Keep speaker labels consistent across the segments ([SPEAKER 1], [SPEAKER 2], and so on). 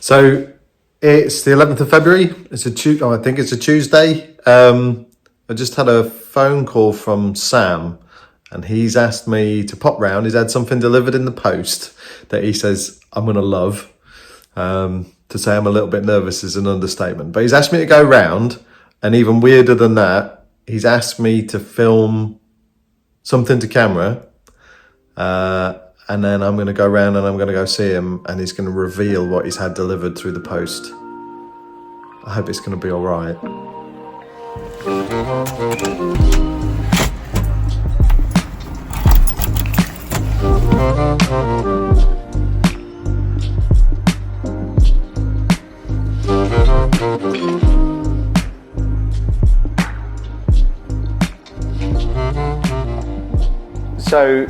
[SPEAKER 1] So it's the 11th of February. It's I think it's a Tuesday. I just had a phone call from Sam, and he's asked me to pop round. He's had something delivered in the post that he says I'm going to love. To say I'm a little bit nervous is an understatement. But he's asked me to go round, and even weirder than that, he's asked me to film something to camera. And then I'm going to go round and I'm going to go see him, and he's going to reveal what he's had delivered through the post. I hope it's going to be all right. So,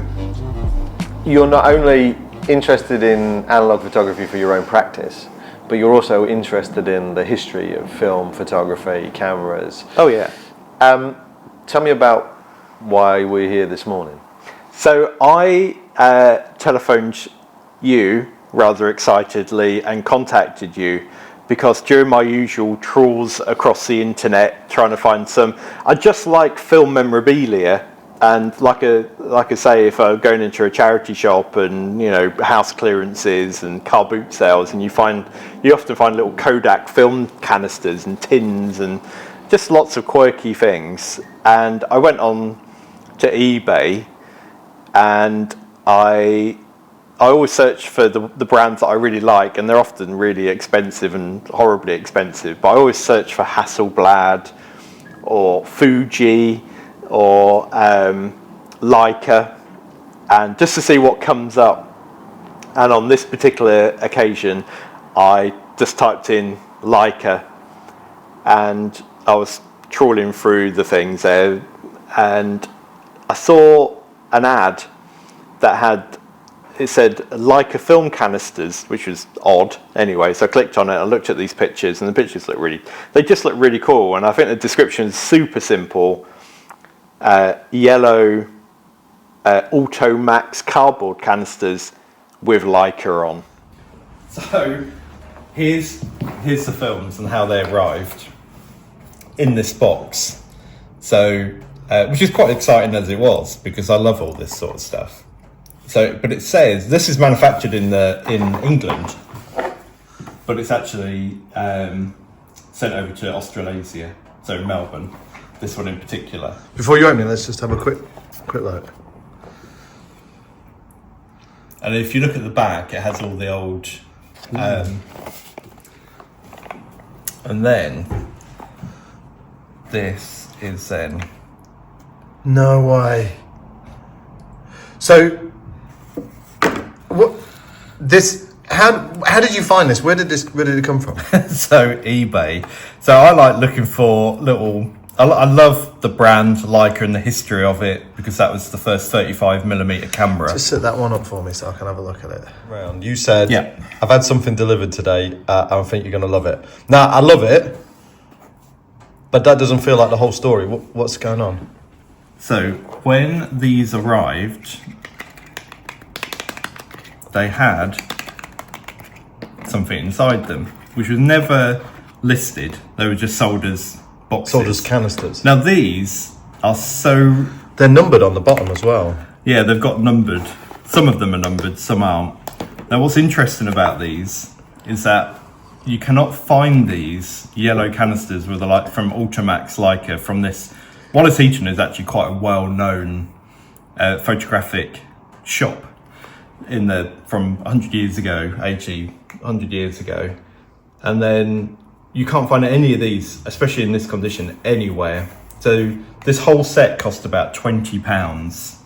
[SPEAKER 1] you're not only interested in analogue photography for your own practice, but you're also interested in the history of film, photography, cameras.
[SPEAKER 2] Oh yeah.
[SPEAKER 1] Tell me about why we're here this morning.
[SPEAKER 2] So I telephoned you rather excitedly and contacted you because during my usual trawls across the internet trying to find I just like film memorabilia. And like I say, if I'm going into a charity shop and house clearances and car boot sales, and you often find little Kodak film canisters and tins and just lots of quirky things. And I went on to eBay, and I always search for the brands that I really like, and they're often really expensive and horribly expensive. But I always search for Hasselblad or Fuji or Leica, and just to see what comes up. And on this particular occasion, I just typed in Leica, and I was trawling through the things there, and I saw an ad that it said Leica film canisters, which was odd anyway. So I clicked on it, I looked at these pictures, and the pictures they just look really cool. And I think the description is super simple. Yellow Automax cardboard canisters with Leica on. So here's the films and how they arrived in this box. So which is quite exciting as it was, because I love all this sort of stuff. So, but it says this is manufactured in England, but it's actually sent over to Australasia, so Melbourne. This one in particular. Before you open it, let's just have a quick look. And if you look at the back, it has all the old. And then this is then. No way. So, what? This? How did you find this? Where did it come from? So eBay. So I like looking for little. I love the brand Leica and the history of it, because that was the first 35mm camera. Just set that one up for me so I can have a look at it. Round. You said, yeah, I've had something delivered today. I think you're going to love it. Now, I love it, but that doesn't feel like the whole story. What's going on? So, when these arrived, they had something inside them, which was never listed. They were just sold as boxes. Sold as canisters. Now these are they're numbered on the bottom as well. Yeah, they've got numbered. Some of them are numbered, some aren't. Now what's interesting about these is that you cannot find these yellow canisters with from Ultramax Leica from this. Wallace Eaton is actually quite a well-known photographic shop from 100 years ago, 100 years ago. And then you can't find any of these, especially in this condition, anywhere. So this whole set cost about £20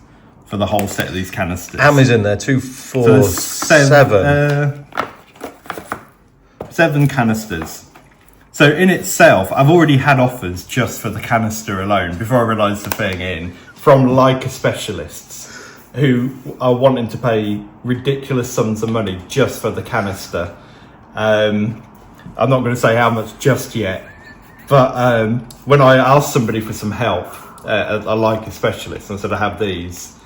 [SPEAKER 2] for the whole set of these canisters. How many's in there? 2, 4, 7. 7 canisters. So in itself, I've already had offers just for the canister alone, before I realised the thing from Leica specialists who are wanting to pay ridiculous sums of money just for the canister. I'm not going to say how much just yet, but when I asked somebody for some help, a Leica specialist, and said I have these,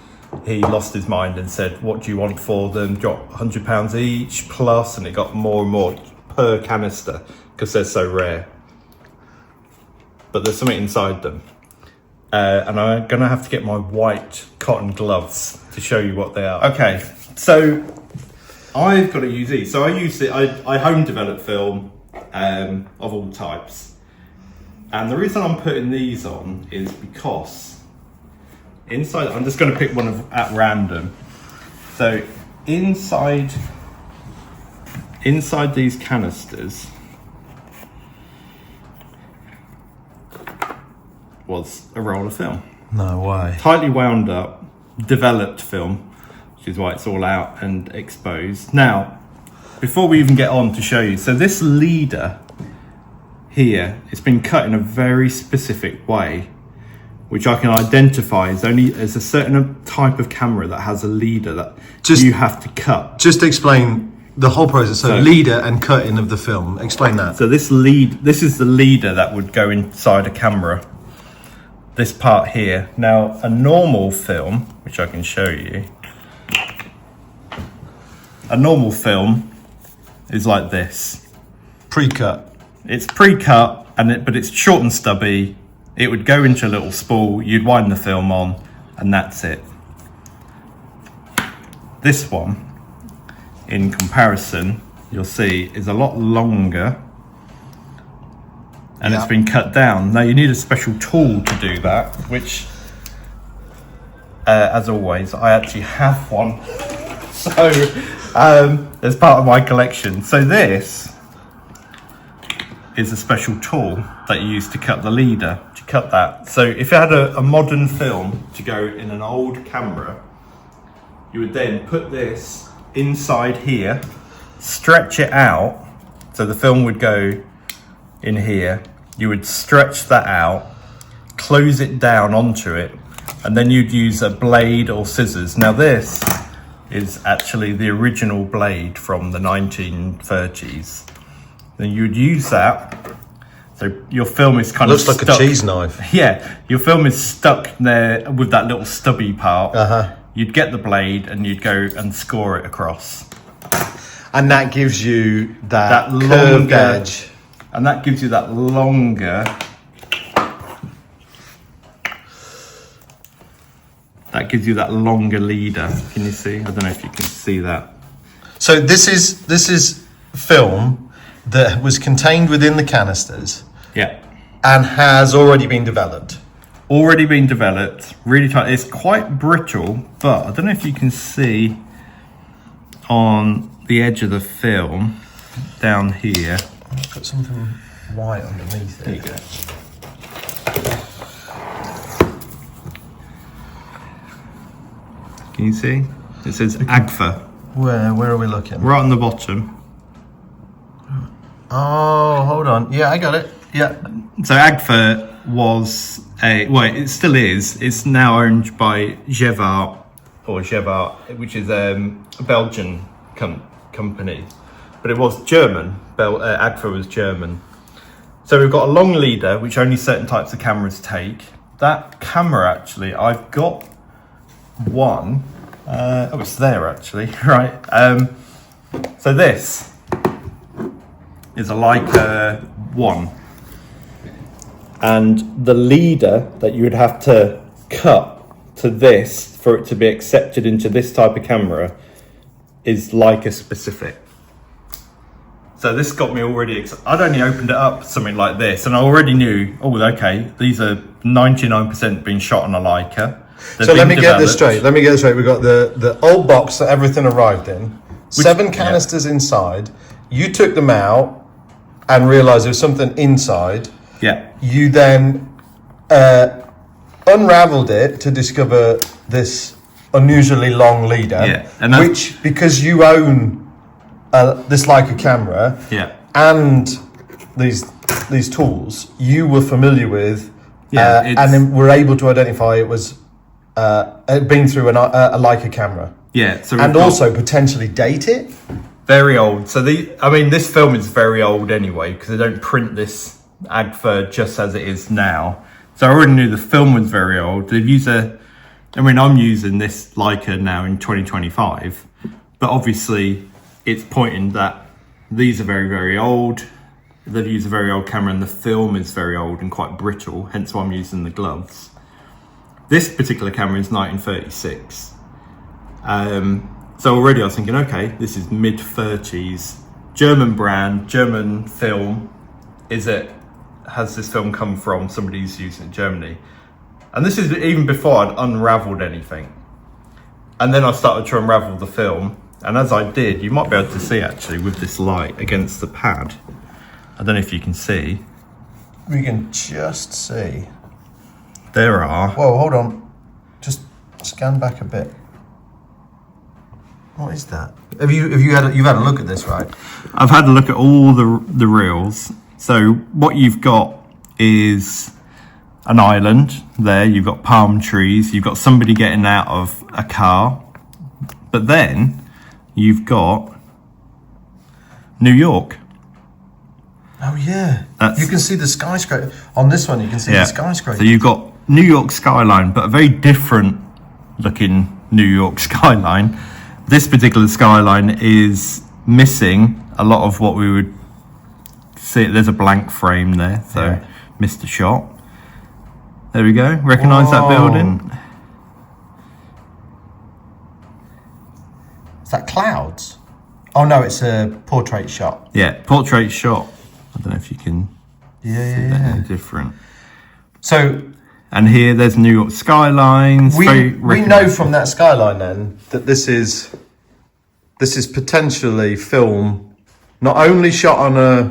[SPEAKER 2] he lost his mind and said, what do you want for them? Dropped £100 each plus, and it got more and more
[SPEAKER 3] per canister because they're so rare. But there's something inside them. And I'm going to have to get my white cotton gloves to show you what they are. Okay, so I've got to use these. So I home develop film of all types. And the reason I'm putting these on is because inside, I'm just going to pick one at random. So inside these canisters was a roll of film.
[SPEAKER 1] No way.
[SPEAKER 3] Tightly wound up, developed film, which is why it's all out and exposed. Now, before we even get on to show you, so this leader here, it's been cut in a very specific way, which I can identify as there's a certain type of camera that has a leader that you have to cut.
[SPEAKER 1] Just explain the whole process. So leader and cutting of the film. Explain that.
[SPEAKER 3] So this is the leader that would go inside a camera. This part here. Now, a normal film, which I can show you, a normal film is like this.
[SPEAKER 1] Pre-cut.
[SPEAKER 3] It's pre-cut, but it's short and stubby. It would go into a little spool, you'd wind the film on, and that's it. This one, in comparison, you'll see is a lot longer, and it's been cut down. Now you need a special tool to do that, which, as always, I actually have one. So, as part of my collection. So this is a special tool that you use to cut the leader, to cut that. So if you had a modern film to go in an old camera, you would then put this inside here, stretch it out, so the film would go in here, you would stretch that out, close it down onto it, and then you'd use a blade or scissors. Now this is actually the original blade from the 1930s. Then you'd use that, so your film is kind of stuck.
[SPEAKER 1] Looks like a cheese knife.
[SPEAKER 3] Yeah, your film is stuck there with that little stubby part. You'd get the blade and you'd go and score it across.
[SPEAKER 1] And that gives you that
[SPEAKER 3] longer
[SPEAKER 1] curved edge.
[SPEAKER 3] And that gives you that longer. That gives you that longer leader. Can you see? I don't know if you can see that.
[SPEAKER 1] So this is film that was contained within the canisters.
[SPEAKER 3] Yeah.
[SPEAKER 1] And has already been developed.
[SPEAKER 3] Already been developed, really tight. It's quite brittle, but I don't know if you can see on the edge of the film down here.
[SPEAKER 1] I've got something white underneath it.
[SPEAKER 3] There you go. Can you see? It says Agfa.
[SPEAKER 1] Where are we looking?
[SPEAKER 3] Right on the bottom.
[SPEAKER 1] Oh, hold on. Yeah, I got it. Yeah.
[SPEAKER 3] So Agfa was it still is. It's now owned by Gevart, which is a Belgian company, but it was German. Agfa was German. So we've got a long leader, which only certain types of cameras take. That camera, actually, I've got one. Oh, it's there actually, right? So this is a Leica 1. And the leader that you would have to cut to this for it to be accepted into this type of camera is Leica specific. So this got me already I'd only opened it up something like this and I already knew, oh, okay, these are 99% being shot on a Leica.
[SPEAKER 1] So let me get this straight. We've got the old box that everything arrived in, 7 canisters inside. You took them out and realised there was something inside.
[SPEAKER 3] Yeah.
[SPEAKER 1] You then unravelled it to discover this unusually long leader.
[SPEAKER 3] Yeah. And
[SPEAKER 1] which, because you own this Leica camera, and these tools, you were familiar with, and then were able to identify it was being through a Leica camera.
[SPEAKER 3] Yeah. So
[SPEAKER 1] and also potentially date it.
[SPEAKER 3] Very old. So this film is very old anyway because they don't print this Agfa just as it is now. So I already knew the film was very old. They've used I'm using this Leica now in 2025, but obviously it's pointing that these are very, very old. They've used a very old camera, and the film is very old and quite brittle, hence why I'm using the gloves. This particular camera is 1936. So already I was thinking, okay, this is mid-30s, German brand, German film. Has this film come from somebody who's using it in Germany? And this is even before I'd unraveled anything. And then I started to unravel the film. And as I did, you might be able to see actually with this light against the pad. I don't know if you can see.
[SPEAKER 1] We can just see.
[SPEAKER 3] There are.
[SPEAKER 1] Whoa, hold on. Just scan back a bit. What is that? You've had a look at this, right?
[SPEAKER 3] I've had a look at all the reels. So what you've got is an island there. You've got palm trees. You've got somebody getting out of a car. But then you've got New York.
[SPEAKER 1] Oh yeah. You can see the skyscraper. On this one you can see the skyscraper.
[SPEAKER 3] So you've got New York skyline, but a very different looking New York skyline. This particular skyline is missing a lot of what we would see. There's a blank frame there, so missed a shot. There we go. Recognise that building?
[SPEAKER 1] Is that clouds? Oh no, it's a portrait shot.
[SPEAKER 3] Yeah, portrait shot. I don't know if you can see that any different.
[SPEAKER 1] So,
[SPEAKER 3] and here there's New York skylines.
[SPEAKER 1] We know from that skyline then that this is potentially film not only shot on a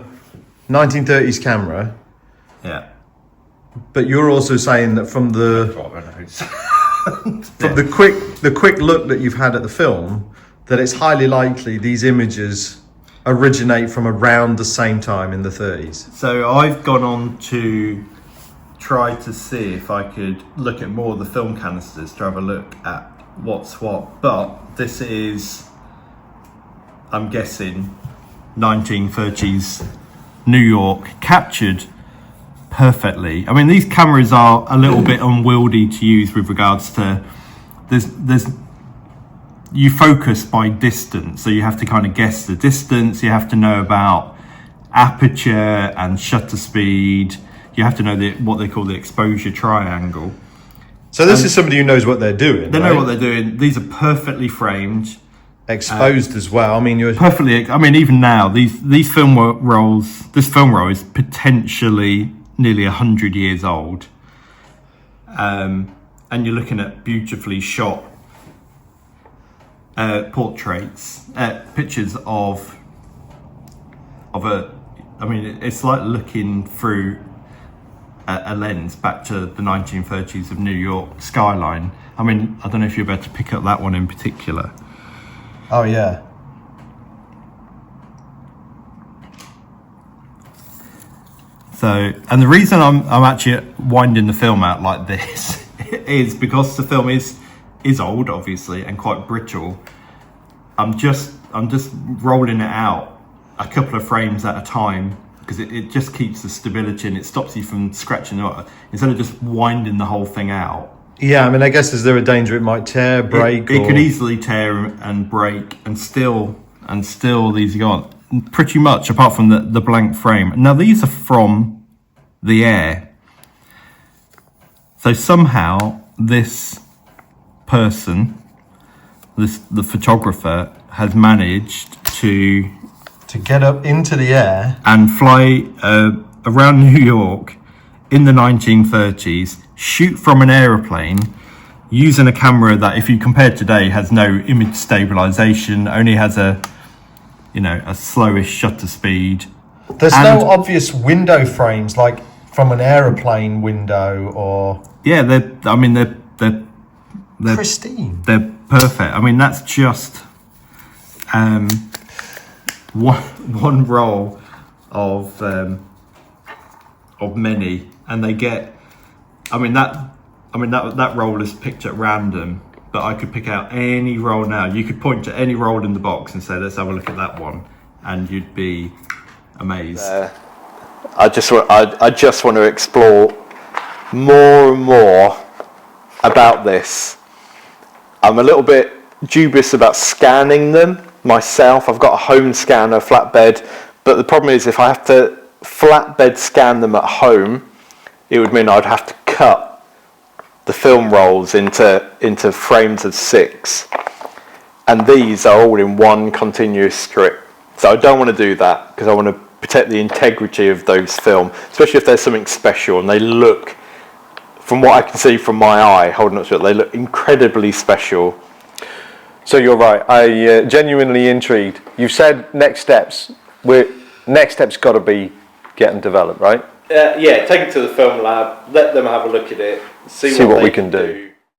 [SPEAKER 1] 1930s camera.
[SPEAKER 3] Yeah.
[SPEAKER 1] But you're also saying that from the quick look that you've had at the film, that it's highly likely these images originate from around the same time in the 30s.
[SPEAKER 3] So I've gone on to try to see if I could look at more of the film canisters to have a look at what's what. But this is, I'm guessing, 1930s New York, captured perfectly. I mean, these cameras are a little bit unwieldy to use with regards to you focus by distance, so you have to kind of guess the distance. You have to know about aperture and shutter speed. You have to know what they call the exposure triangle.
[SPEAKER 1] So this is somebody who knows what they're doing.
[SPEAKER 3] They know what they're doing. These are perfectly framed,
[SPEAKER 1] exposed as well. I mean, you're
[SPEAKER 3] perfectly. I mean, even now, these film rolls. This film roll is potentially nearly 100 years old, and you're looking at beautifully shot portraits, pictures of a. I mean, it's like looking through a lens back to the 1930s of New York skyline. I mean, I don't know if you're about to pick up that one in particular.
[SPEAKER 1] Oh yeah.
[SPEAKER 3] So, and the reason I'm actually winding the film out like this is because the film is old, obviously, and quite brittle. I'm just rolling it out a couple of frames at a time because it just keeps the stability and it stops you from scratching it instead of just winding the whole thing out.
[SPEAKER 1] Yeah, I mean, I guess is there a danger it might tear, break?
[SPEAKER 3] It could easily tear and break, and still these are gone. Pretty much, apart from the blank frame. Now these are from the air. So somehow this person, the photographer, has managed to
[SPEAKER 1] get up into the air
[SPEAKER 3] and fly around New York in the 1930s, shoot from an aeroplane using a camera that, if you compare today, has no image stabilization, only has a slowish shutter speed.
[SPEAKER 1] There's no obvious window frames like from an aeroplane window or.
[SPEAKER 3] Yeah, they're
[SPEAKER 1] pristine.
[SPEAKER 3] They're perfect. I mean, that's just one roll of many, and they get. That roll is picked at random, but I could pick out any roll now. You could point to any roll in the box and say, "Let's have a look at that one," and you'd be amazed.
[SPEAKER 2] I just want to explore more and more about this. I'm a little bit dubious about scanning them myself. I've got a home scanner, flatbed, but the problem is if I have to flatbed scan them at home, it would mean I'd have to cut the film rolls into frames of 6, and these are all in one continuous strip. So I don't want to do that because I want to protect the integrity of those film, especially if there's something special and they look, from what I can see from my eye holding up to it, they look incredibly special.
[SPEAKER 4] So you're right. I genuinely intrigued. You said next steps. Next steps got to be getting developed, right?
[SPEAKER 2] Yeah, take it to the film lab, let them have a look at it, see what
[SPEAKER 4] we can do.